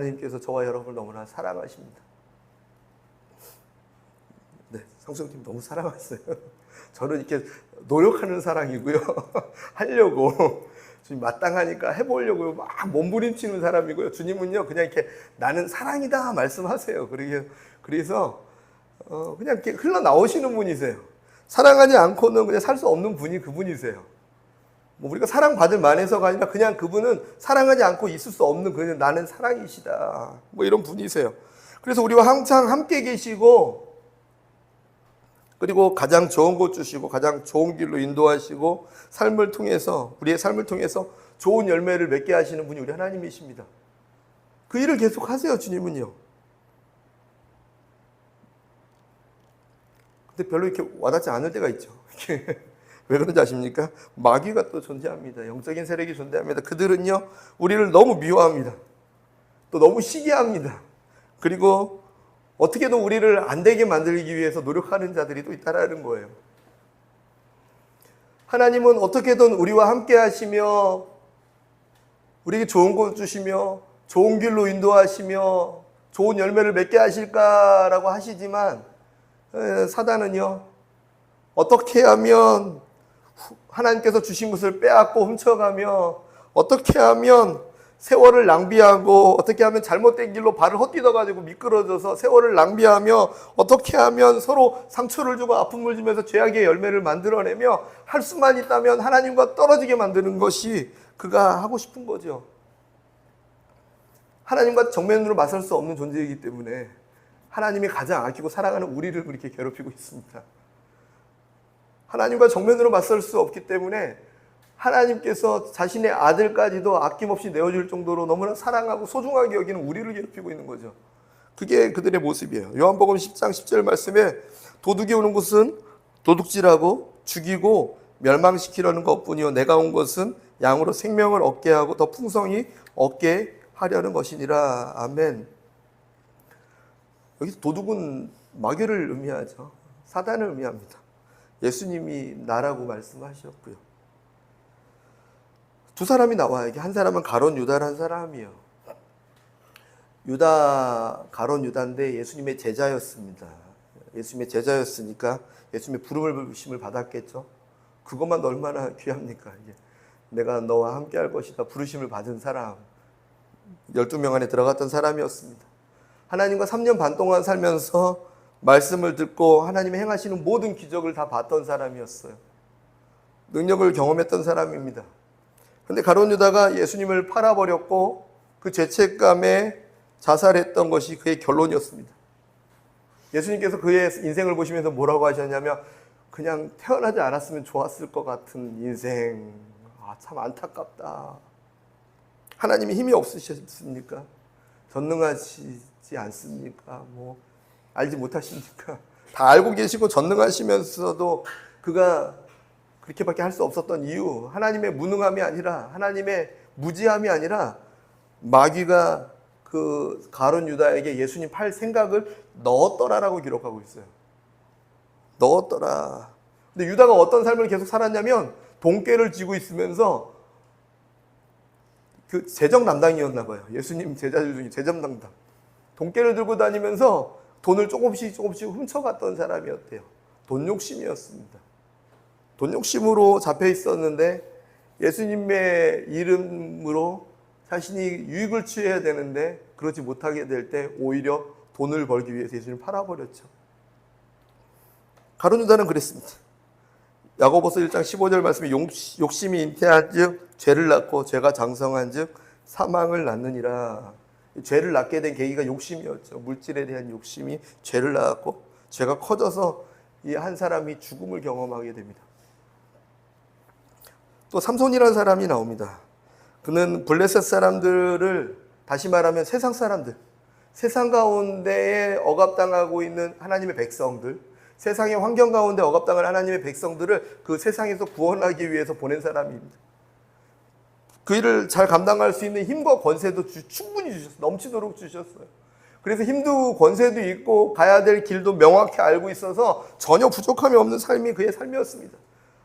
하나님께서 저와 여러분을 너무나 사랑하십니다. 네, 성수님 너무 사랑하세요. 저는 이렇게 노력하는 사랑이고요. 하려고 주님 마땅하니까 해보려고 막 몸부림치는 사람이고요. 주님은요 그냥 이렇게 나는 사랑이다 말씀하세요. 그래서 그냥 이렇게 흘러나오시는 분이세요. 사랑하지 않고는 그냥 살 수 없는 분이 그분이세요. 뭐 우리가 사랑받을 만해서가 아니라 그냥 그분은 사랑하지 않고 있을 수 없는 그냥 나는 사랑이시다. 뭐 이런 분이세요. 그래서 우리와 항상 함께 계시고 그리고 가장 좋은 것 주시고 가장 좋은 길로 인도하시고 삶을 통해서 우리의 삶을 통해서 좋은 열매를 맺게 하시는 분이 우리 하나님이십니다. 그 일을 계속 하세요. 주님은요. 근데 별로 이렇게 와닿지 않을 때가 있죠. 왜 그런지 아십니까? 마귀가 또 존재합니다. 영적인 세력이 존재합니다. 그들은요 우리를 너무 미워합니다. 또 너무 시기합니다. 그리고 어떻게든 우리를 안 되게 만들기 위해서 노력하는 자들이 또 있다라는 거예요. 하나님은 어떻게든 우리와 함께 하시며 우리에게 좋은 것 주시며 좋은 길로 인도하시며 좋은 열매를 맺게 하실까라고 하시지만 사단은요 어떻게 하면 하나님께서 주신 것을 빼앗고 훔쳐가며 어떻게 하면 세월을 낭비하고 어떻게 하면 잘못된 길로 발을 헛디뎌가지고 미끄러져서 세월을 낭비하며 어떻게 하면 서로 상처를 주고 아픔을 주면서 죄악의 열매를 만들어내며 할 수만 있다면 하나님과 떨어지게 만드는 것이 그가 하고 싶은 거죠. 하나님과 정면으로 맞설 수 없는 존재이기 때문에 하나님이 가장 아끼고 사랑하는 우리를 그렇게 괴롭히고 있습니다. 하나님과 정면으로 맞설 수 없기 때문에 하나님께서 자신의 아들까지도 아낌없이 내어줄 정도로 너무나 사랑하고 소중하게 여기는 우리를 괴롭히고 있는 거죠. 그게 그들의 모습이에요. 요한복음 10장 10절 말씀에 도둑이 오는 것은 도둑질하고 죽이고 멸망시키려는 것뿐이요 내가 온 것은 양으로 생명을 얻게 하고 더 풍성히 얻게 하려는 것이니라. 아멘. 여기서 도둑은 마귀를 의미하죠. 사단을 의미합니다. 예수님이 나라고 말씀하셨고요. 두 사람이 나와요. 이게 한 사람은 가룟 유다라는 사람이에요. 가룟 유다인데 예수님의 제자였습니다. 예수님의 제자였으니까 예수님의 부르심을 받았겠죠. 그것만 얼마나 귀합니까? 이게 내가 너와 함께 할 것이다. 부르심을 받은 사람. 12명 안에 들어갔던 사람이었습니다. 하나님과 3년 반 동안 살면서 말씀을 듣고 하나님이 행하시는 모든 기적을 다 봤던 사람이었어요. 능력을 경험했던 사람입니다. 그런데 가룟 유다가 예수님을 팔아버렸고 그 죄책감에 자살했던 것이 그의 결론이었습니다. 예수님께서 그의 인생을 보시면서 뭐라고 하셨냐면 그냥 태어나지 않았으면 좋았을 것 같은 인생. 참 안타깝다. 하나님이 힘이 없으셨습니까? 전능하시지 않습니까? 알지 못하십니까? 다 알고 계시고 전능하시면서도 그가 그렇게밖에 할 수 없었던 이유, 하나님의 무능함이 아니라 하나님의 무지함이 아니라 마귀가 그 가룟 유다에게 예수님 팔 생각을 넣었더라라고 기록하고 있어요. 넣었더라. 근데 유다가 어떤 삶을 계속 살았냐면 돈깨를 쥐고 있으면서 그 재정 담당이었나 봐요. 예수님 제자들 중에 재정 담당. 돈깨를 들고 다니면서 돈을 조금씩 훔쳐갔던 사람이었대요. 돈 욕심이었습니다. 돈 욕심으로 잡혀 있었는데 예수님의 이름으로 자신이 유익을 취해야 되는데 그러지 못하게 될 때 오히려 돈을 벌기 위해서 예수님을 팔아버렸죠. 가룟 유다는 그랬습니다. 야고보서 1장 15절 말씀에 욕심이 잉태한 즉 죄를 낳고 죄가 장성한 즉 사망을 낳느니라. 죄를 낳게 된 계기가 욕심이었죠. 물질에 대한 욕심이 죄를 낳았고 죄가 커져서 이 한 사람이 죽음을 경험하게 됩니다. 또 삼손이라는 사람이 나옵니다. 그는 블레셋 사람들을 다시 말하면 세상 사람들, 세상 가운데에 억압당하고 있는 하나님의 백성들, 세상의 환경 가운데 억압당한 하나님의 백성들을 그 세상에서 구원하기 위해서 보낸 사람입니다. 그 일을 잘 감당할 수 있는 힘과 권세도 충분히 주셨어요. 넘치도록 주셨어요. 그래서 힘도 권세도 있고 가야 될 길도 명확히 알고 있어서 전혀 부족함이 없는 삶이 그의 삶이었습니다.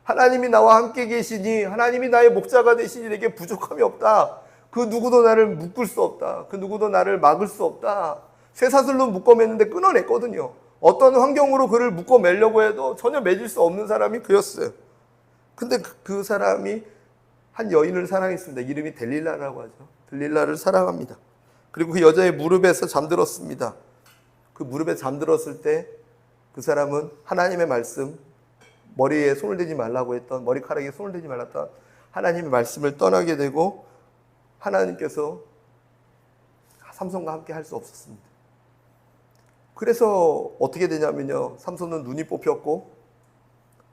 하나님이 나와 함께 계시니 하나님이 나의 목자가 되시니 내게 부족함이 없다. 그 누구도 나를 묶을 수 없다. 그 누구도 나를 막을 수 없다. 쇠사슬로 묶어맸는데 끊어냈거든요. 어떤 환경으로 그를 묶어매려고 해도 전혀 맺을 수 없는 사람이 그였어요. 근데 그 사람이 한 여인을 사랑했습니다. 이름이 델릴라라고 하죠. 델릴라를 사랑합니다. 그리고 그 여자의 무릎에서 잠들었습니다. 그 무릎에 잠들었을 때 그 사람은 하나님의 말씀, 머리에 손을 대지 말라고 했던, 머리카락에 손을 대지 말랐던 하나님의 말씀을 떠나게 되고 하나님께서 삼손과 함께 할 수 없었습니다. 그래서 어떻게 되냐면요. 삼손은 눈이 뽑혔고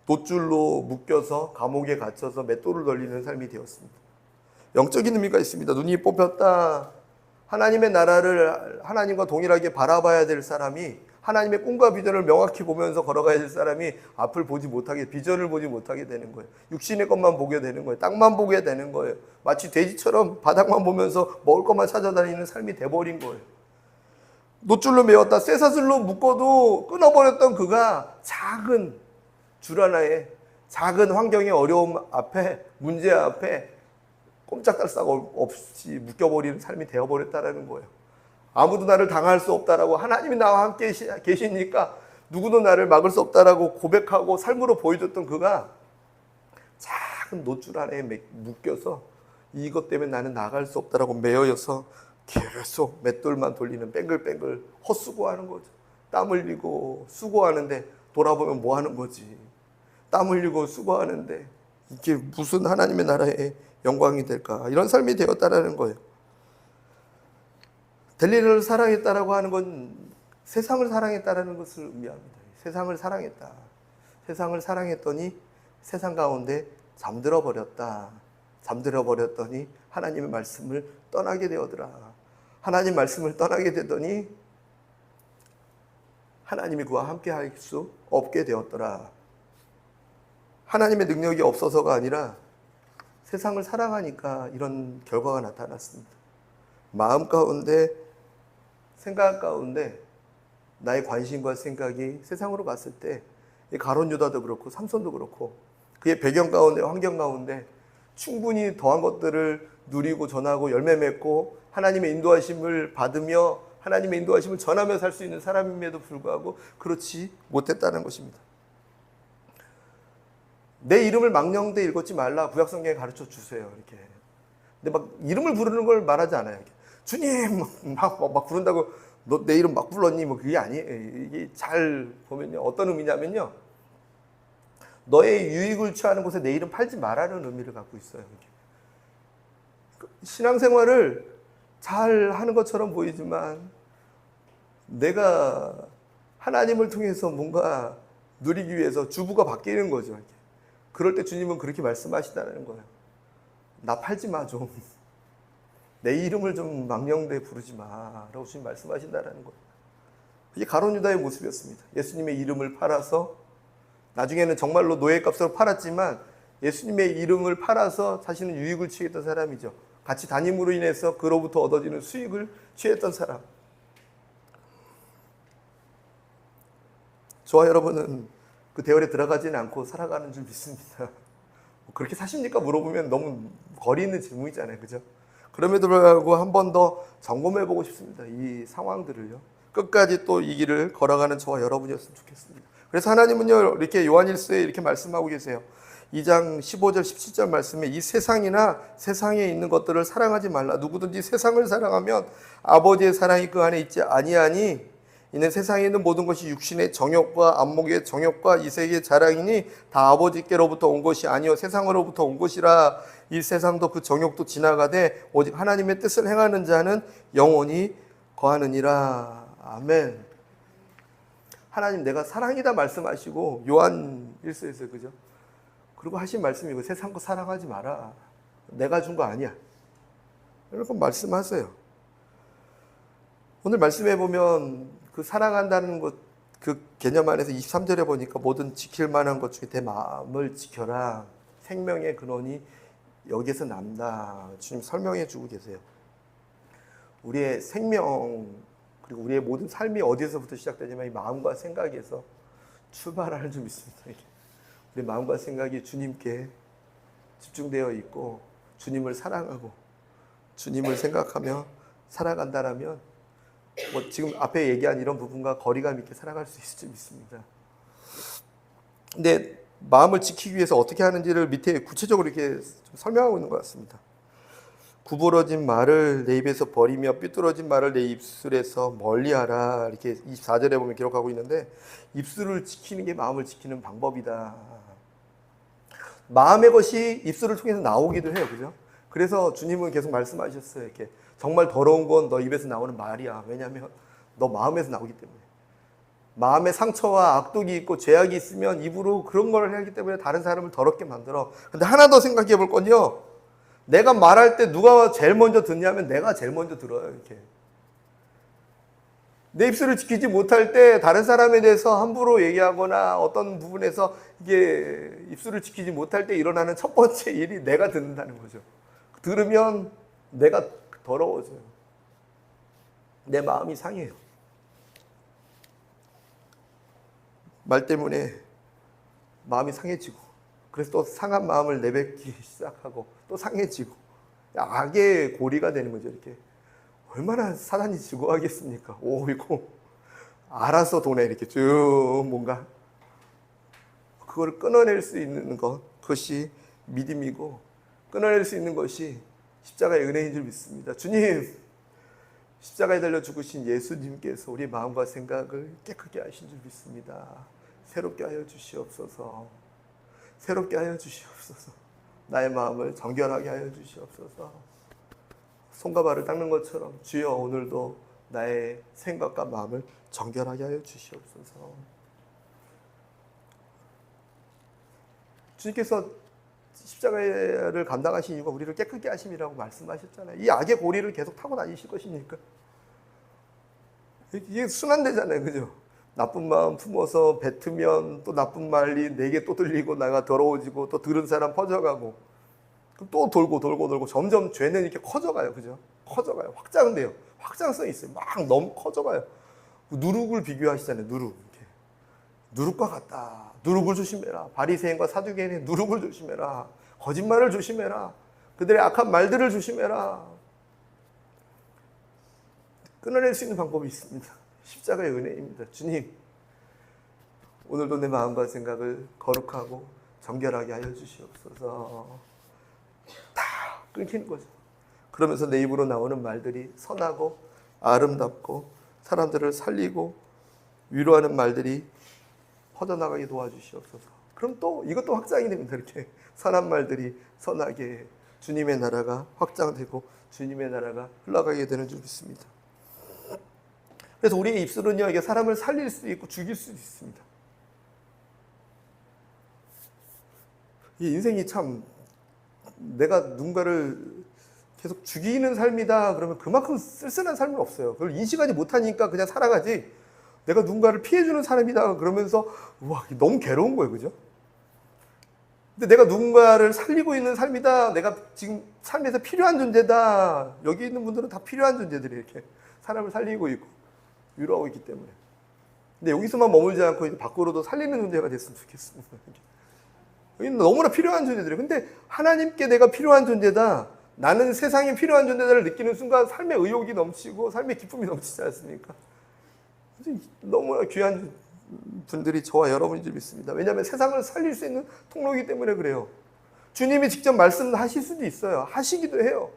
돛줄로 묶여서 감옥에 갇혀서 맷돌을 돌리는 삶이 되었습니다. 영적인 의미가 있습니다. 눈이 뽑혔다. 하나님의 나라를 하나님과 동일하게 바라봐야 될 사람이, 하나님의 꿈과 비전을 명확히 보면서 걸어가야 될 사람이 앞을 보지 못하게, 비전을 보지 못하게 되는 거예요. 육신의 것만 보게 되는 거예요. 땅만 보게 되는 거예요. 마치 돼지처럼 바닥만 보면서 먹을 것만 찾아다니는 삶이 돼버린 거예요. 놋줄로 메웠다, 쇠사슬로 묶어도 끊어버렸던 그가 작은 줄 하나에, 작은 환경의 어려움 앞에, 문제 앞에 꼼짝달싹 없이 묶여버리는 삶이 되어버렸다라는 거예요. 아무도 나를 당할 수 없다라고, 하나님이 나와 함께 계시니까 누구도 나를 막을 수 없다라고 고백하고 삶으로 보여줬던 그가 작은 놋줄 하나에 묶여서 이것 때문에 나는 나갈 수 없다라고 매여서 계속 맷돌만 돌리는, 뱅글뱅글 헛수고하는 거죠. 땀 흘리고 수고하는데 돌아보면 뭐 하는 거지. 땀 흘리고 수고하는데 이게 무슨 하나님의 나라의 영광이 될까. 이런 삶이 되었다라는 거예요. 델릴라를 사랑했다라고 하는 건 세상을 사랑했다라는 것을 의미합니다. 세상을 사랑했다. 세상을 사랑했더니 세상 가운데 잠들어 버렸다. 잠들어 버렸더니 하나님의 말씀을 떠나게 되었더라. 하나님 말씀을 떠나게 되더니 하나님이 그와 함께 할 수 없게 되었더라. 하나님의 능력이 없어서가 아니라 세상을 사랑하니까 이런 결과가 나타났습니다. 마음 가운데, 생각 가운데 나의 관심과 생각이 세상으로 갔을 때 가룟 유다도 그렇고 삼손도 그렇고 그의 배경 가운데, 환경 가운데 충분히 더한 것들을 누리고 전하고 열매 맺고 하나님의 인도하심을 받으며 하나님의 인도하심을 전하며 살 수 있는 사람임에도 불구하고 그렇지 못했다는 것입니다. 내 이름을 망령되 읽었지 말라 구약성경에 가르쳐 주세요. 이렇게. 근데 막 이름을 부르는 걸 말하지 않아요. 이렇게. 주님 막 부른다고 너 내 이름 막 불렀니? 뭐 그게 아니에요. 이게 잘 보면요. 어떤 의미냐면요. 너의 유익을 취하는 곳에 내 이름 팔지 말라는 의미를 갖고 있어요. 이렇게. 신앙생활을 잘 하는 것처럼 보이지만 내가 하나님을 통해서 뭔가 누리기 위해서 주부가 바뀌는 거죠. 이렇게. 그럴 때 주님은 그렇게 말씀하시다는 거예요. 나 팔지 마 좀. 내 이름을 좀 망령되게 부르지 마라고 주님 말씀하신다는 거예요. 이게 가룟 유다의 모습이었습니다. 예수님의 이름을 팔아서 나중에는 정말로 노예값으로 팔았지만 예수님의 이름을 팔아서 자신은 유익을 취했던 사람이죠. 같이 다님으로 인해서 그로부터 얻어지는 수익을 취했던 사람. 저와 여러분은 그 대열에 들어가지는 않고 살아가는 줄 믿습니다. 그렇게 사십니까? 물어보면 너무 거리 있는 질문이잖아요. 그죠? 그럼에도 불구하고 한 번 더 점검해 보고 싶습니다. 이 상황들을요. 끝까지 또 이 길을 걸어가는 저와 여러분이었으면 좋겠습니다. 그래서 하나님은요, 이렇게 요한일서에 이렇게 말씀하고 계세요. 2장 15절 17절 말씀에 이 세상이나 세상에 있는 것들을 사랑하지 말라. 누구든지 세상을 사랑하면 아버지의 사랑이 그 안에 있지 아니하니 이는 세상에 있는 모든 것이 육신의 정욕과 안목의 정욕과 이 세계의 자랑이니 다 아버지께로부터 온 것이 아니요 세상으로부터 온 것이라. 이 세상도 그 정욕도 지나가되 오직 하나님의 뜻을 행하는 자는 영원히 거하느니라. 아멘. 하나님 내가 사랑이다 말씀하시고 요한 1서에서 그죠? 그리고 하신 말씀이고 세상 거 사랑하지 마라. 내가 준 거 아니야. 이렇게 말씀하세요. 오늘 말씀해 보면 그 사랑한다는 것, 그 개념 안에서 23절에 보니까 모든 지킬 만한 것 중에 내 마음을 지켜라. 생명의 근원이 여기에서 난다. 주님 설명해 주고 계세요. 우리의 생명 그리고 우리의 모든 삶이 어디에서부터 시작되냐면 이 마음과 생각에서 출발하는 줄 믿습니다. 우리 마음과 생각이 주님께 집중되어 있고 주님을 사랑하고 주님을 생각하며 살아간다라면 뭐 지금 앞에 얘기한 이런 부분과 거리감 있게 살아갈 수 있을지 믿습니다. 근데 마음을 지키기 위해서 어떻게 하는지를 밑에 구체적으로 이렇게 좀 설명하고 있는 것 같습니다. 구부러진 말을 내 입에서 버리며 삐뚤어진 말을 내 입술에서 멀리하라. 이렇게 24절에 보면 기록하고 있는데 입술을 지키는 게 마음을 지키는 방법이다. 마음의 것이 입술을 통해서 나오기도 해요. 그죠? 그래서 주님은 계속 말씀하셨어요. 이렇게 정말 더러운 건 너 입에서 나오는 말이야. 왜냐하면 너 마음에서 나오기 때문에. 마음에 상처와 악독이 있고 죄악이 있으면 입으로 그런 걸 하기 때문에 다른 사람을 더럽게 만들어. 근데 하나 더 생각해 볼 건요. 내가 말할 때 누가 제일 먼저 듣냐면 내가 제일 먼저 들어요. 이렇게. 내 입술을 지키지 못할 때 다른 사람에 대해서 함부로 얘기하거나 어떤 부분에서 이게 입술을 지키지 못할 때 일어나는 첫 번째 일이 내가 듣는다는 거죠. 들으면 내가 더러워져요. 내 마음이 상해요. 말 때문에 마음이 상해지고 그래서 또 상한 마음을 내뱉기 시작하고 또 상해지고 악의 고리가 되는 거죠. 이렇게 얼마나 사단이 지고하겠습니까? 오 이거 알아서 돈에 이렇게 쭉 뭔가 그걸 끊어낼 수 있는 것, 그것이 믿음이고 끊어낼 수 있는 것이 십자가의 은혜인 줄 믿습니다. 주님, 십자가에 달려 죽으신 예수님께서 우리 마음과 생각을 깨끗게 하신 줄 믿습니다. 새롭게 하여 주시옵소서. 새롭게 하여 주시옵소서. 나의 마음을 정결하게 하여 주시옵소서. 손과 발을 닦는 것처럼 주여 오늘도 나의 생각과 마음을 정결하게 하여 주시옵소서. 주님께서 십자가를 감당하신 이유가 우리를 깨끗게 하심이라고 말씀하셨잖아요. 이 악의 고리를 계속 타고 다니실 것입니까? 이게 순환되잖아요. 그죠? 나쁜 마음 품어서 뱉으면 또 나쁜 말이 내게 또 들리고 나가 더러워지고 또 들은 사람 퍼져가고 또 돌고 점점 죄는 이렇게 커져가요. 그죠? 커져가요. 확장돼요. 확장성이 있어요. 막 너무 커져가요. 누룩을 비교하시잖아요. 누룩. 이렇게. 누룩과 같다. 누룩을 조심해라. 바리새인과 사두개인의 누룩을 조심해라. 거짓말을 조심해라. 그들의 악한 말들을 조심해라. 끊어낼 수 있는 방법이 있습니다. 십자가의 은혜입니다. 주님, 오늘도 내 마음과 생각을 거룩하고 정결하게 하여 주시옵소서. 다 끊기는 거죠. 그러면서 내 입으로 나오는 말들이 선하고 아름답고 사람들을 살리고 위로하는 말들이 퍼져나가게 도와주시옵소서. 그럼 또 이것도 확장이 됩니다. 이렇게 선한 말들이 선하게 주님의 나라가 확장되고 주님의 나라가 흘러가게 되는 줄 믿습니다. 그래서 우리의 입술은요, 이게 사람을 살릴 수도 있고 죽일 수도 있습니다. 이 인생이 참 내가 누군가를 계속 죽이는 삶이다 그러면 그만큼 쓸쓸한 삶은 없어요. 그걸 인식하지 못하니까 그냥 살아가지. 내가 누군가를 피해주는 사람이다 그러면서 와 너무 괴로운 거예요. 그죠? 근데 내가 누군가를 살리고 있는 삶이다. 내가 지금 삶에서 필요한 존재다. 여기 있는 분들은 다 필요한 존재들이 이렇게 사람을 살리고 있고 위로하고 있기 때문에. 근데 여기서만 머물지 않고 이제 밖으로도 살리는 존재가 됐으면 좋겠습니다. 여기는 너무나 필요한 존재들이에요. 근데 하나님께 내가 필요한 존재다. 나는 세상에 필요한 존재다를 느끼는 순간 삶의 의욕이 넘치고 삶의 기쁨이 넘치지 않습니까? 너무나 귀한 분들이 저와 여러분인 줄 믿습니다. 왜냐하면 세상을 살릴 수 있는 통로이기 때문에 그래요. 주님이 직접 말씀하실 수도 있어요. 하시기도 해요.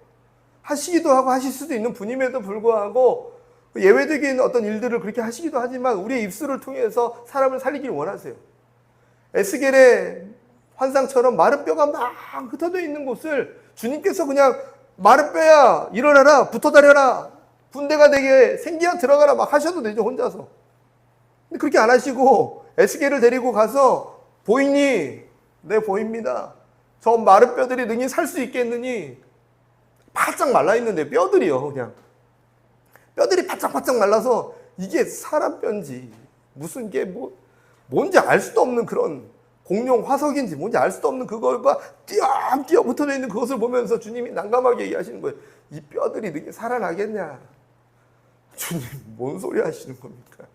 하시기도 하고 하실 수도 있는 분임에도 불구하고 예외적인 어떤 일들을 그렇게 하시기도 하지만 우리의 입술을 통해서 사람을 살리길 원하세요. 에스겔의 환상처럼 마른 뼈가 막 흩어져 있는 곳을 주님께서 그냥 마른 뼈야 일어나라 붙어 다려라 군대가 되게 생기야 들어가라 막 하셔도 되죠 혼자서. 근데 그렇게 안 하시고 에스겔을 데리고 가서 보이니? 네 보입니다. 저 마른 뼈들이 능히 살 수 있겠느니? 바짝 말라있는데 뼈들이요 그냥. 뼈들이 바짝바짝 말라서 이게 사람 뼈인지 무슨 게 뭔지 알 수도 없는 그런 공룡 화석인지 뭔지 알 수도 없는 그걸과 띄엄띄엄 붙어져 있는 그것을 보면서 주님이 난감하게 얘기하시는 거예요. 이 뼈들이 능히 살아나겠냐? 주님 뭔 소리 하시는 겁니까?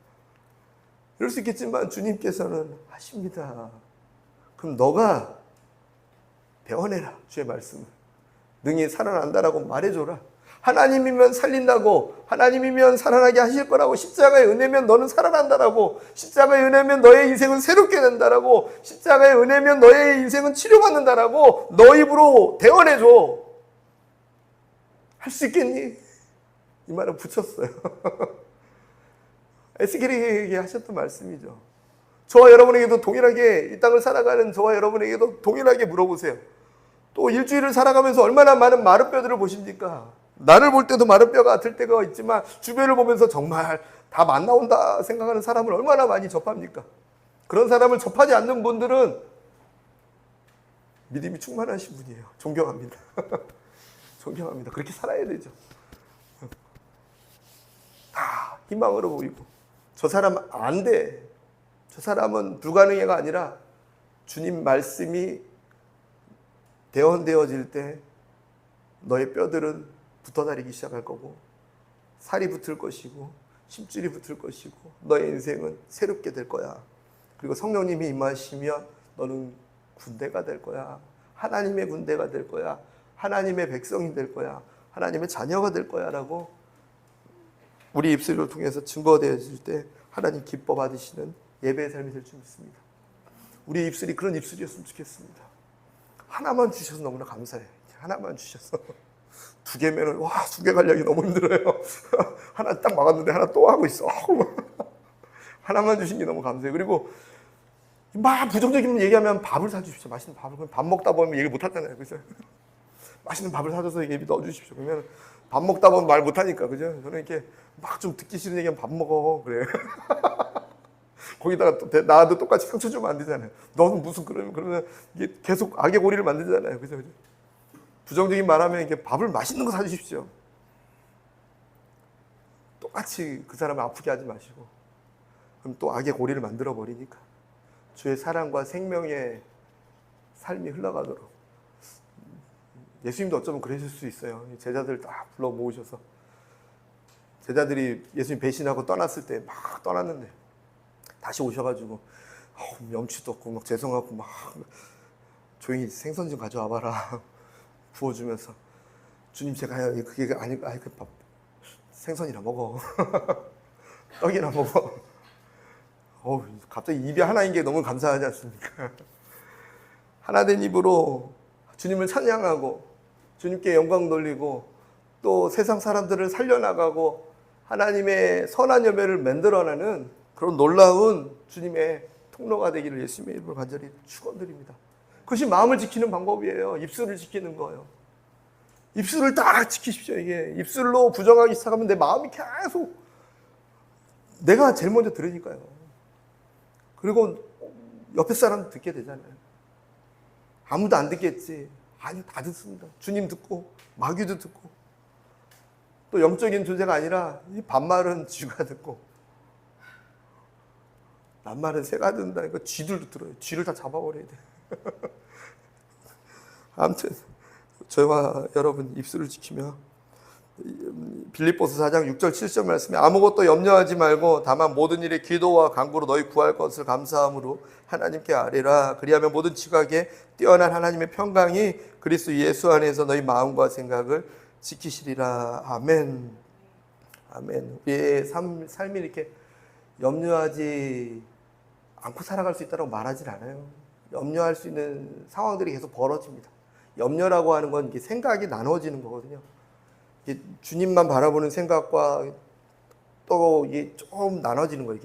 이럴 수 있겠지만 주님께서는 하십니다. 그럼 너가 배워내라 주의 말씀을. 능히 살아난다라고 말해줘라. 하나님이면 살린다고, 하나님이면 살아나게 하실 거라고, 십자가의 은혜면 너는 살아난다라고, 십자가의 은혜면 너의 인생은 새롭게 된다라고, 십자가의 은혜면 너의 인생은 치료받는다라고 너 입으로 대언해줘. 할 수 있겠니? 이 말을 붙였어요. 에스겔에게 하셨던 말씀이죠. 저와 여러분에게도 동일하게, 이 땅을 살아가는 저와 여러분에게도 동일하게 물어보세요. 또 일주일을 살아가면서 얼마나 많은 마른 뼈들을 보십니까? 나를 볼 때도 마른 뼈가 같을 때가 있지만 주변을 보면서 정말 다 만나온다 생각하는 사람을 얼마나 많이 접합니까? 그런 사람을 접하지 않는 분들은 믿음이 충만하신 분이에요. 존경합니다. 존경합니다. 그렇게 살아야 되죠. 다 희망으로 보이고, 저 사람 안 돼, 저 사람은 불가능해가 아니라 주님 말씀이 대언되어질 때 너의 뼈들은 붙어다니기 시작할 거고, 살이 붙을 것이고, 심줄이 붙을 것이고, 너의 인생은 새롭게 될 거야. 그리고 성령님이 임하시면 너는 군대가 될 거야. 하나님의 군대가 될 거야. 하나님의 백성이 될 거야. 하나님의 자녀가 될 거야 라고 우리 입술을 통해서 증거되어질 때 하나님 기뻐 받으시는 예배의 삶이 될 줄 믿습니다. 우리 입술이 그런 입술이었으면 좋겠습니다. 하나만 주셔서 너무나 감사해. 하나만 주셔서. 두 개면은, 와, 두 개 가려기 너무 힘들어요. 하나 딱 막았는데 하나 또 하고 있어. 하나만 주신 게 너무 감사해요. 그리고 막 부정적인 얘기하면 밥을 사주십시오. 맛있는 밥을. 밥 먹다 보면 얘기 못 하잖아요. 그죠? 맛있는 밥을 사줘서 얘기 넣어주십시오. 그러면 밥 먹다 보면 말 못하니까. 그죠? 저는 이렇게 막 좀 듣기 싫은 얘기하면 밥 먹어. 그래. 거기다가 또 나도 똑같이 상처 주면 안 되잖아요. 너는 무슨 그러면 이게 계속 악의 고리를 만들잖아요. 그죠? 부정적인 말하면 이게 밥을 맛있는 거 사주십시오. 똑같이 그 사람을 아프게 하지 마시고, 그럼 또 악의 고리를 만들어 버리니까 주의 사랑과 생명의 삶이 흘러가도록. 예수님도 어쩌면 그러실 수 있어요. 제자들 다 불러 모으셔서, 제자들이 예수님 배신하고 떠났을 때 막 떠났는데 다시 오셔가지고 명치도 없고 막 죄송하고 막 조용히 생선 좀 가져와 봐라 부어주면서, 주님 제가 그게 아니 그 밥 생선이나 먹어. 떡이나 먹어. 갑자기 입이 하나인 게 너무 감사하지 않습니까? 하나 된 입으로 주님을 찬양하고 주님께 영광 돌리고 또 세상 사람들을 살려나가고 하나님의 선한 열매를 만들어내는 그런 놀라운 주님의 통로가 되기를 예수님의 이름으로 간절히 축원드립니다. 그것이 마음을 지키는 방법이에요. 입술을 지키는 거예요. 입술을 딱 지키십시오. 이게 입술로 부정하기 시작하면 내 마음이 계속, 내가 제일 먼저 들으니까요. 그리고 옆에 사람 듣게 되잖아요. 아무도 안 듣겠지. 아니, 다 듣습니다. 주님 듣고 마귀도 듣고, 또 영적인 존재가 아니라 이 반말은 쥐가 듣고 낱말은 새가 듣는다니까 쥐들도 들어요. 쥐를 다 잡아버려야 돼. 아무튼 저와 여러분 입술을 지키며, 빌립보서 4장 6절 7절 말씀에 아무것도 염려하지 말고 다만 모든 일에 기도와 간구로 너희 구할 것을 감사함으로 하나님께 아뢰라. 그리하면 모든 지각에 뛰어난 하나님의 평강이 그리스도 예수 안에서 너희 마음과 생각을 지키시리라. 아멘. 아멘. 우리의 삶이 이렇게 염려하지 않고 살아갈 수 있다고 말하진 않아요. 염려할 수 있는 상황들이 계속 벌어집니다. 염려라고 하는 건 이게 생각이 나눠지는 거거든요. 이게 주님만 바라보는 생각과 또 이게 좀 나눠지는 거예요.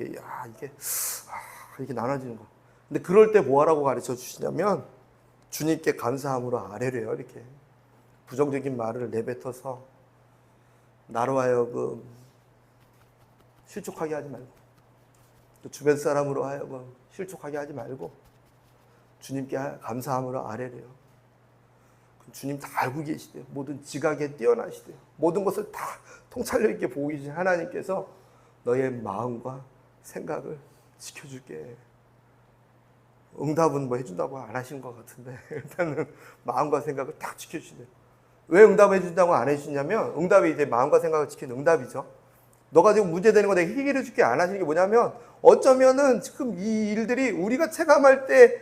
이게 나눠지는 거. 근데 그럴 때 뭐 하라고 가르쳐 주시냐면 주님께 감사함으로 아뢰래요. 이렇게 부정적인 말을 내뱉어서 나로 하여금 실족하게 하지 말고, 또 주변 사람으로 하여금 실족하게 하지 말고 주님께 감사함으로 아뢰래요. 주님 다 알고 계시대요. 모든 지각에 뛰어나시대요. 모든 것을 다 통찰력 있게 보고 계신 하나님께서 너의 마음과 생각을 지켜줄게. 응답은 뭐 해준다고 안 하신 것 같은데 일단은 마음과 생각을 딱 지켜주시대요. 왜 응답을 해준다고 안 해주냐면, 응답이 이제 마음과 생각을 지키는 응답이죠. 너가 지금 문제되는 거 내가 해결해 줄게 안 하시는 게 뭐냐면, 어쩌면은 지금 이 일들이 우리가 체감할 때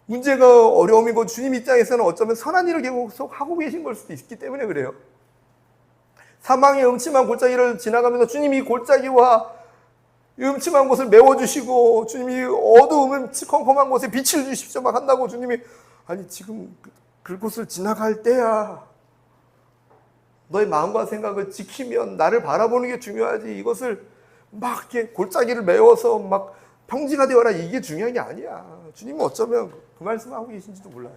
문제가 어려움이고 주님 입장에서는 어쩌면 선한 일을 계속 하고 계신 걸 수도 있기 때문에 그래요. 사망의 음침한 골짜기를 지나가면서 주님이 골짜기와 음침한 곳을 메워주시고, 주님이 어두움 컴컴한 곳에 빛을 주십시오 막 한다고 주님이, 아니 지금 그곳을 지나갈 때야 너의 마음과 생각을 지키면 나를 바라보는 게 중요하지, 이것을 막 이렇게 골짜기를 메워서 막 평지가 되어라 이게 중요한 게 아니야. 주님은 어쩌면 그 말씀하고 계신지도 몰라요.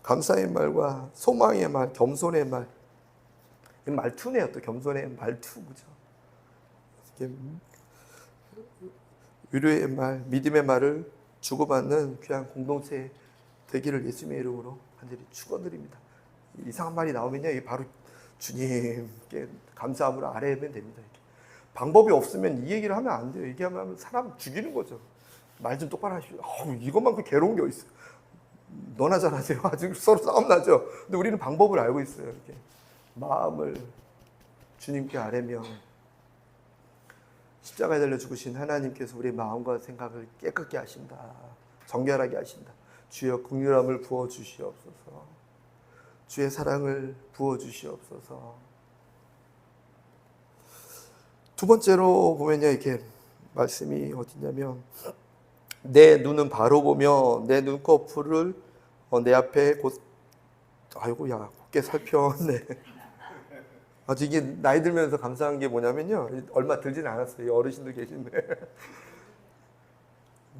감사의 말과 소망의 말, 겸손의 말, 말투네요. 또 겸손의 말투, 그죠? 위로의 말, 믿음의 말을 주고받는 귀한 공동체 되기를 예수님의 이름으로 간절히 축원드립니다. 이상한 말이 나오면요, 이게 바로 주님께 감사함으로 아뢰면 됩니다. 이렇게. 방법이 없으면 이 얘기를 하면 안 돼요. 얘기하면 사람 죽이는 거죠. 말 좀 똑바로 하십시오. 이것만큼 괴로운 게 어딨어요. 너나 잘하세요. 아직 서로 싸움 나죠. 근데 우리는 방법을 알고 있어요. 이렇게 마음을 주님께 아뢰며 십자가에 달려 죽으신 하나님께서 우리의 마음과 생각을 깨끗게 하신다. 정결하게 하신다. 주여 긍휼함을 부어 주시옵소서. 주의 사랑을 부어 주시옵소서. 두 번째로 보면요, 이렇게 말씀이 어디냐면, 내 눈은 바로 보며 내 눈꺼풀을 내 앞에 곱게 살펴네. 아주 이게 나이 들면서 감사한 게 뭐냐면요, 얼마 들지는 않았어요. 어르신들 계신데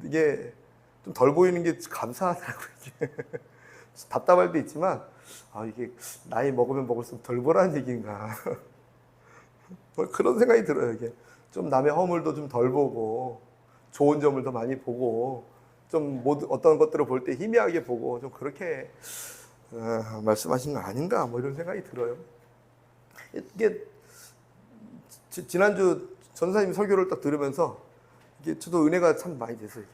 이게 좀 덜 보이는 게 감사하더라고요. 이게 답답할 때 있지만, 이게 나이 먹으면 먹을수록 덜 보라는 얘기인가 그런 생각이 들어요. 이게 좀 남의 허물도 좀 덜 보고, 좋은 점을 더 많이 보고, 좀 어떤 것들을 볼 때 희미하게 보고, 좀 그렇게 말씀하신 거 아닌가, 뭐 이런 생각이 들어요. 이게 지난주 전사님 설교를 딱 들으면서 이게 저도 은혜가 참 많이 돼서, 이게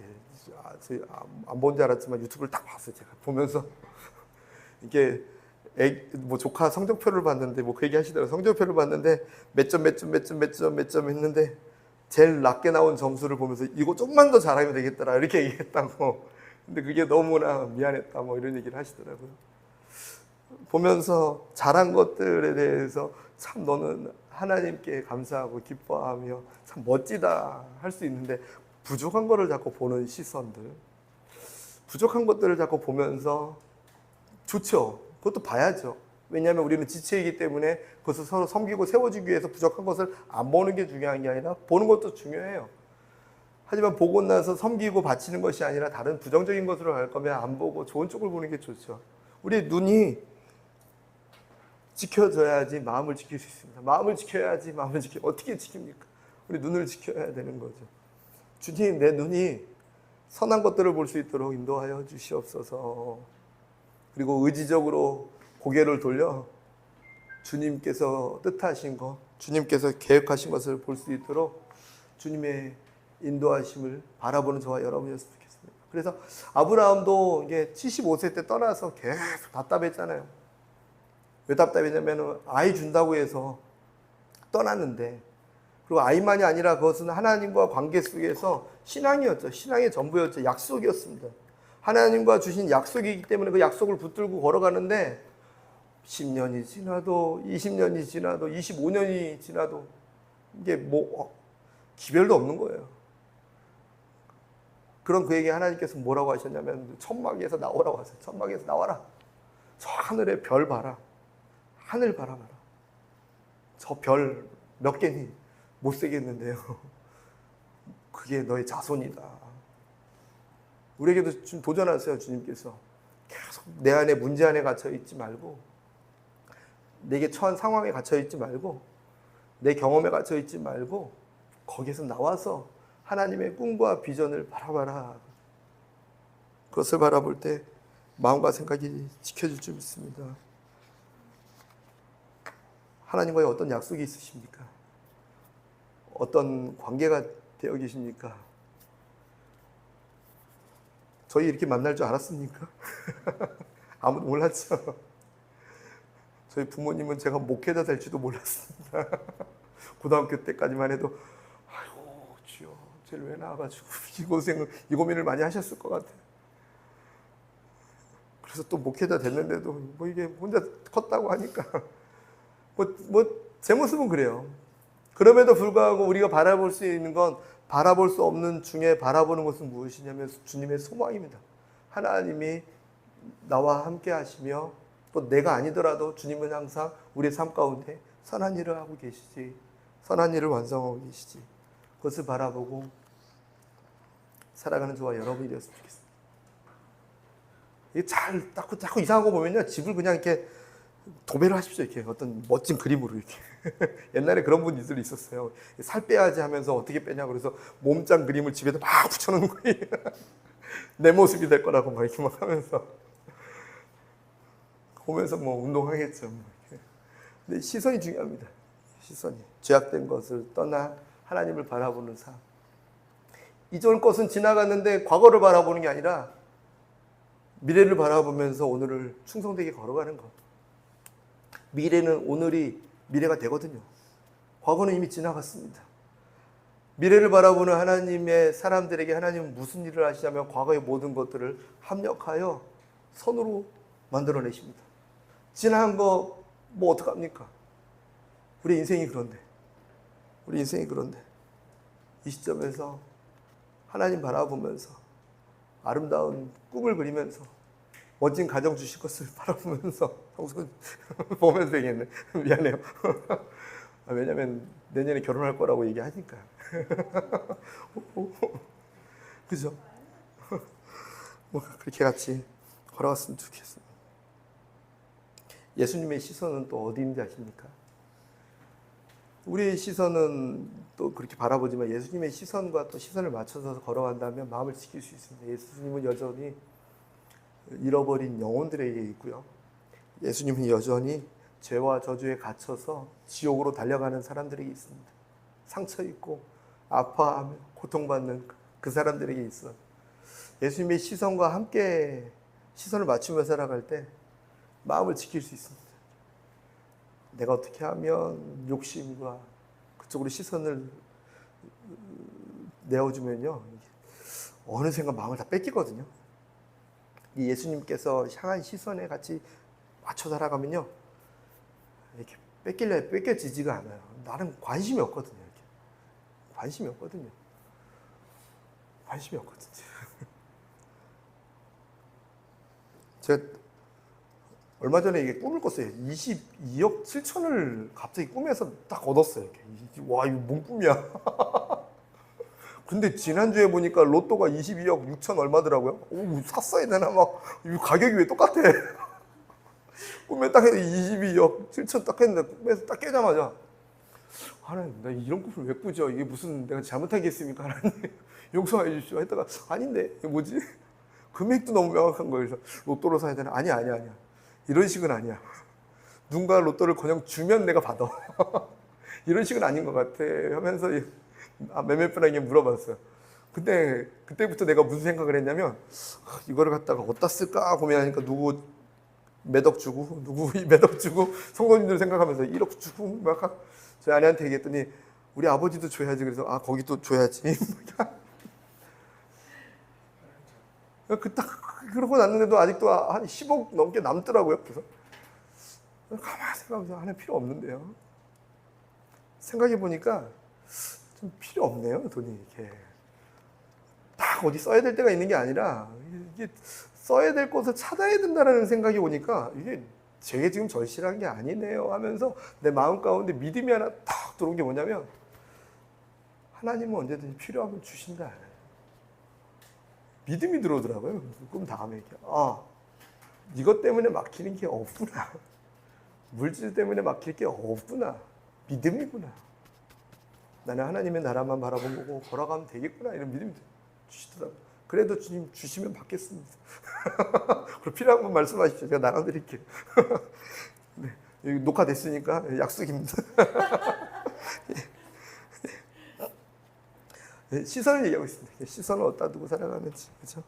안 본 줄 알았지만 유튜브를 딱 봤어요. 제가 보면서 이게 뭐 조카 성적표를 봤는데, 뭐 그 얘기 하시더라고요. 성적표를 봤는데 몇 점 했는데 제일 낮게 나온 점수를 보면서 이거 조금만 더 잘하면 되겠더라 이렇게 얘기했다고. 근데 그게 너무나 미안했다 뭐 이런 얘기를 하시더라고요. 보면서 잘한 것들에 대해서 참 너는 하나님께 감사하고 기뻐하며 참 멋지다 할 수 있는데, 부족한 거를 자꾸 보는 시선들, 부족한 것들을 자꾸 보면서 좋죠. 그것도 봐야죠. 왜냐하면 우리는 지체이기 때문에 그것을 서로 섬기고 세워주기 위해서 부족한 것을 안 보는 게 중요한 게 아니라 보는 것도 중요해요. 하지만 보고 나서 섬기고 바치는 것이 아니라 다른 부정적인 것으로 갈 거면 안 보고 좋은 쪽을 보는 게 좋죠. 우리 눈이 지켜져야지 마음을 지킬 수 있습니다. 마음을 지켜야지 마음을 어떻게 지킵니까? 우리 눈을 지켜야 되는 거죠. 주님, 내 눈이 선한 것들을 볼 수 있도록 인도하여 주시옵소서. 그리고 의지적으로 고개를 돌려 주님께서 뜻하신 것, 주님께서 계획하신 것을 볼 수 있도록 주님의 인도하심을 바라보는 저와 여러분이었으면 좋겠습니다. 그래서 아브라함도 이게 75세 때 떠나서 계속 답답했잖아요. 왜 답답했냐면 아이 준다고 해서 떠났는데, 그리고 아이만이 아니라 그것은 하나님과 관계 속에서 신앙이었죠. 신앙의 전부였죠. 약속이었습니다. 하나님과 주신 약속이기 때문에 그 약속을 붙들고 걸어가는데 10년이 지나도 20년이 지나도 25년이 지나도 이게 뭐 기별도 없는 거예요. 그런 그에게 하나님께서 뭐라고 하셨냐면 천막에서 나오라고 하세요. 천막에서 나와라. 저 하늘에 별 봐라. 하늘 바라봐라. 저 별 몇 개니? 못 세겠는데요. 그게 너의 자손이다. 우리에게도 좀 도전하세요. 주님께서 계속 내 안에 문제 안에 갇혀 있지 말고, 내게 처한 상황에 갇혀 있지 말고, 내 경험에 갇혀 있지 말고, 거기에서 나와서 하나님의 꿈과 비전을 바라봐라. 그것을 바라볼 때 마음과 생각이 지켜질 줄 믿습니다. 하나님과의 어떤 약속이 있으십니까? 어떤 관계가 되어 계십니까? 저희 이렇게 만날 줄 알았습니까? 아무도 몰랐죠. 저희 부모님은 제가 목회자 될지도 몰랐습니다. 고등학교 때까지만 해도 아이고 주여, 쟤를 왜 낳아가지고 이 고민을 많이 하셨을 것 같아요. 그래서 또 목회자 됐는데도 뭐 이게 혼자 컸다고 하니까 제 모습은 그래요. 그럼에도 불구하고 우리가 바라볼 수 있는 건 바라볼 수 없는 중에 바라보는 것은 무엇이냐면 주님의 소망입니다. 하나님이 나와 함께 하시며 또 내가 아니더라도 주님은 항상 우리의 삶 가운데 선한 일을 하고 계시지, 선한 일을 완성하고 계시지. 그것을 바라보고 살아가는 저와 여러분이 되었으면 좋겠습니다. 이게 잘 자꾸 이상한 거 보면요, 집을 그냥 이렇게 도배를 하십시오. 이렇게 어떤 멋진 그림으로 이렇게. 옛날에 그런 분들이 있었어요. 살 빼야지 하면서 어떻게 빼냐 그래서 몸짱 그림을 집에다 막 붙여놓는 거예요. 내 모습이 될 거라고 막 이렇게 막 하면서 보면서 뭐 운동하겠죠. 근데 시선이 중요합니다. 시선이 죄악된 것을 떠나 하나님을 바라보는 삶. 이전 것은 지나갔는데 과거를 바라보는 게 아니라 미래를 바라보면서 오늘을 충성되게 걸어가는 것. 미래는 오늘이 미래가 되거든요. 과거는 이미 지나갔습니다. 미래를 바라보는 하나님의 사람들에게 하나님은 무슨 일을 하시냐면 과거의 모든 것들을 합력하여 선으로 만들어내십니다. 지나간 거 뭐 어떡합니까? 우리 인생이 그런데 이 시점에서 하나님 바라보면서 아름다운 꿈을 그리면서 멋진 가정 주실 것을 바라보면서 보면서 되겠네. 미안해요. 왜냐면 내년에 결혼할 거라고 얘기하니까. 그죠? 뭐 그렇게 같이 걸어갔으면 좋겠습니다. 예수님의 시선은 또 어디 있는지 아십니까? 우리의 시선은 또 그렇게 바라보지만 예수님의 시선과 또 시선을 맞춰서 걸어간다면 마음을 지킬 수 있습니다. 예수님은 여전히 잃어버린 영혼들에게 있고요. 예수님은 여전히 죄와 저주에 갇혀서 지옥으로 달려가는 사람들에게 있습니다. 상처 입고 아파하며 고통받는 그 사람들에게 있어. 예수님의 시선과 함께 시선을 맞추며 살아갈 때 마음을 지킬 수 있습니다. 내가 어떻게 하면 욕심과 그쪽으로 시선을 내어주면요, 어느 순간 마음을 다 뺏기거든요. 이 예수님께서 향한 시선에 같이 맞춰 살아가면요, 이렇게 뺏겨지지가 않아요. 나는 관심이 없거든요. 이렇게. 관심이 없거든요. 제가 얼마 전에 이게 꿈을 꿨어요. 22억 7천을 갑자기 꿈에서 딱 얻었어요. 이렇게. 와, 이거 뭔 꿈이야. 근데 지난주에 보니까 로또가 22억 6천 얼마더라고요. 오, 샀어야 되나? 막, 이 가격이 왜 똑같아? 꿈에 딱 해서 22억 7천 딱 했는데, 꿈에서 딱 깨자마자, 하나님, 나 이런 꿈을 왜 꾸죠? 이게 무슨 내가 잘못한 게 있습니까? 하나님, 용서해 주십시오. 했다가, 아닌데, 이게 뭐지? 금액도 너무 명확한 거예요. 그래서 로또로 사야 되나? 아니야. 이런 식은 아니야. 누군가 로또를 그냥 주면 내가 받아. 이런 식은 아닌 것 같아. 하면서 몇몇 분에게 물어봤어요. 근데 그때부터 내가 무슨 생각을 했냐면, 이거를 갖다가 어디다 쓸까 고민하니까 누구 몇억 주고, 누구 몇억 주고, 성도님들 생각하면서 1억 주고, 막 저희 아내한테 얘기했더니, 우리 아버지도 줘야지. 그래서, 거기도 줘야지. 그러고 났는데도 아직도 한 10억 넘게 남더라고요. 그래서 가만히 생각하면서 하나 필요 없는데요. 생각해 보니까 좀 필요 없네요. 돈이 이렇게 딱 어디 써야 될 때가 있는 게 아니라 이게 써야 될 곳을 찾아야 된다는 생각이 오니까 이게 제게 지금 절실한 게 아니네요 하면서 내 마음 가운데 믿음이 하나 딱 들어온 게 뭐냐면, 하나님은 언제든지 필요하면 주신다. 믿음이 들어오더라고요. 그럼 다음에 이것 때문에 막히는 게 없구나. 물질 때문에 막힐 게 없구나. 믿음이구나. 나는 하나님의 나라만 바라보고 걸어가면 되겠구나. 이런 믿음이 주시더라고요. 그래도 주님 주시면 받겠습니다. 그리고 필요한 분 말씀하십시오. 제가 나눠드릴게요. 네, 여기 녹화됐으니까 약속입니다. 시선을 얘기하고 있습니다. 시선을 어디다 두고 살아가는지, 그렇죠?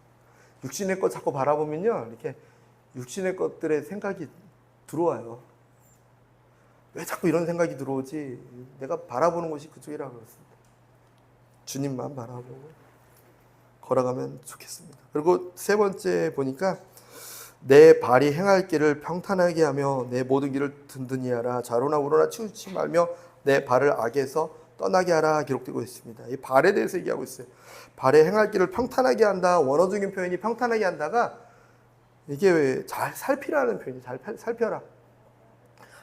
육신의 것 자꾸 바라보면요, 이렇게 육신의 것들의 생각이 들어와요. 왜 자꾸 이런 생각이 들어오지? 내가 바라보는 것이 그쪽이라고 그렇습니다. 주님만 바라보고 걸어가면 좋겠습니다. 그리고 세 번째 보니까 내 발이 행할 길을 평탄하게 하며 내 모든 길을 든든히 하라. 좌로나 우로나 치우치지 말며 내 발을 악에서 떠나게 하라. 기록되고 있습니다. 이 발에 대해서 얘기하고 있어요. 발에 행할 길을 평탄하게 한다. 원어적인 표현이 평탄하게 한다가 이게 왜 잘 살피라는 표현이 잘 살펴라.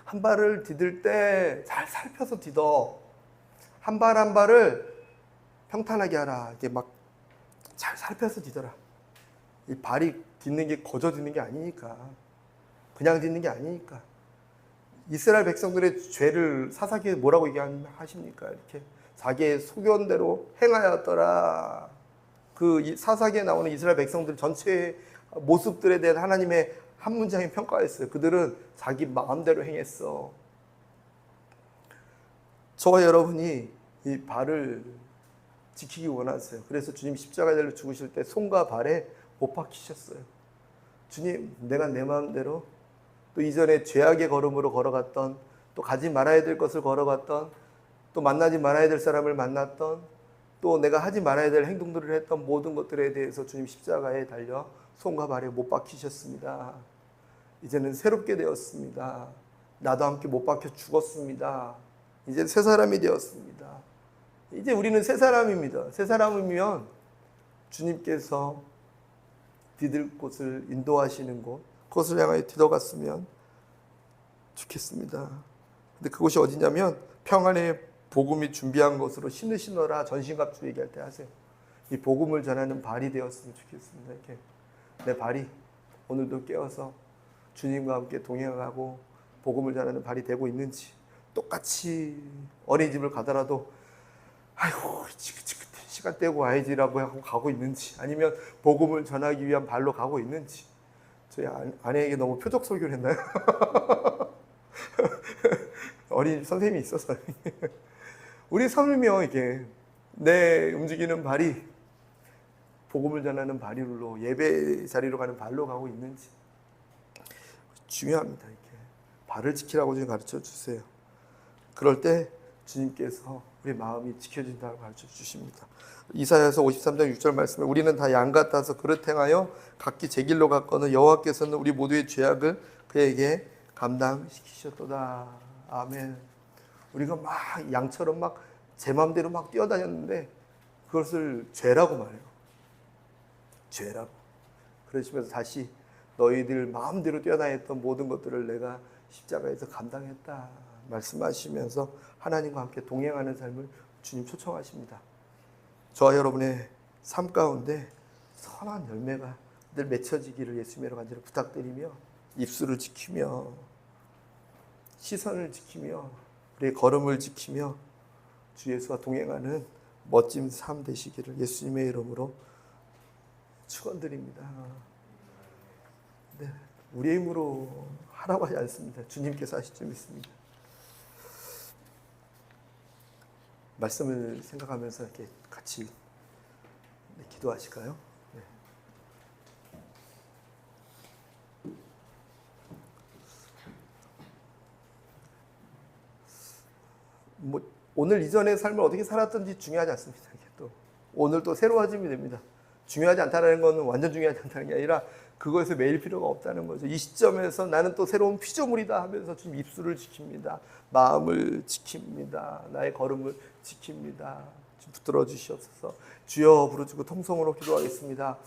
한 발을 디딜 때 잘 살펴서 디뎌. 한 발 한 발을 평탄하게 하라. 이게 막 잘 살펴서 디뎌라. 이 발이 딛는 게 거저 딛는 게 아니니까. 그냥 딛는 게 아니니까. 이스라엘 백성들의 죄를 사사기에 뭐라고 얘기하십니까? 이렇게 자기의 소견대로 행하였더라. 그 사사기에 나오는 이스라엘 백성들 전체의 모습들에 대한 하나님의 한 문장의 평가였어요. 그들은 자기 마음대로 행했어. 저와 여러분이 이 발을 지키기 원하세요. 그래서 주님 십자가에 달려 죽으실 때 손과 발에 못 박히셨어요. 주님, 내가 내 마음대로 또 이전에 죄악의 걸음으로 걸어갔던, 또 가지 말아야 될 것을 걸어갔던, 또 만나지 말아야 될 사람을 만났던, 또 내가 하지 말아야 될 행동들을 했던 모든 것들에 대해서 주님 십자가에 달려 손과 발에 못 박히셨습니다. 이제는 새롭게 되었습니다. 나도 함께 못 박혀 죽었습니다. 이제 새 사람이 되었습니다. 이제 우리는 새 사람입니다. 새 사람이면 주님께서 디딜 곳을 인도하시는 곳, 그것을 향하여 디뎌갔으면 좋겠습니다. 근데 그곳이 어디냐면 평안의 복음이 준비한 것으로 신을 신어라. 전신갑주 얘기할 때 하세요. 이 복음을 전하는 발이 되었으면 좋겠습니다. 이렇게 내 발이 오늘도 깨어서 주님과 함께 동행하고 복음을 전하는 발이 되고 있는지, 똑같이 어린이집을 가더라도 아이고 시간 떼고 와야지라고 하고 가고 있는지, 아니면 복음을 전하기 위한 발로 가고 있는지. 저희 아내에게 너무 표적 설교를 했나요? 어린이집 선생님이 있어서 우리 삶이며 이게 내 움직이는 발이 복음을 전하는 발로, 예배 자리로 가는 발로 가고 있는지 중요합니다. 이렇게 발을 지키라고 좀 가르쳐 주세요. 그럴 때 주님께서 우리 마음이 지켜진다고 가르쳐 주십니다. 이사야서 53장 6절 말씀에 우리는 다 양 같아서 그릇 행하여 각기 제 길로 갔거늘 여호와께서는 우리 모두의 죄악을 그에게 감당시키셨도다. 아멘. 우리가 막 양처럼 막 제 마음대로 막 뛰어다녔는데 그것을 죄라고 말해요. 죄라고. 그러시면서 다시 너희들 마음대로 뛰어다녔던 모든 것들을 내가 십자가에서 감당했다 말씀하시면서 하나님과 함께 동행하는 삶을 주님 초청하십니다. 저와 여러분의 삶 가운데 선한 열매가 늘 맺혀지기를 예수님으로 간절히 부탁드리며, 입술을 지키며 시선을 지키며 우리의 걸음을 지키며 주 예수와 동행하는 멋진 삶 되시기를 예수님의 이름으로 축원드립니다. 네, 우리의 힘으로 하라고 하지 않습니다. 주님께서 하실 줄 믿습니다. 말씀을 생각하면서 이렇게 같이 기도하실까요? 네. 오늘 이전의 삶을 어떻게 살았든지 중요하지 않습니다. 또 오늘 또 새로워짐이 됩니다. 중요하지 않다는 것은 완전 중요하지 않다는 게 아니라 그것에 매일 필요가 없다는 거죠. 이 시점에서 나는 또 새로운 피조물이다 하면서 지금 입술을 지킵니다. 마음을 지킵니다. 나의 걸음을 지킵니다. 붙들어 주시옵소서. 주여 부르짖고 통성으로 기도하겠습니다.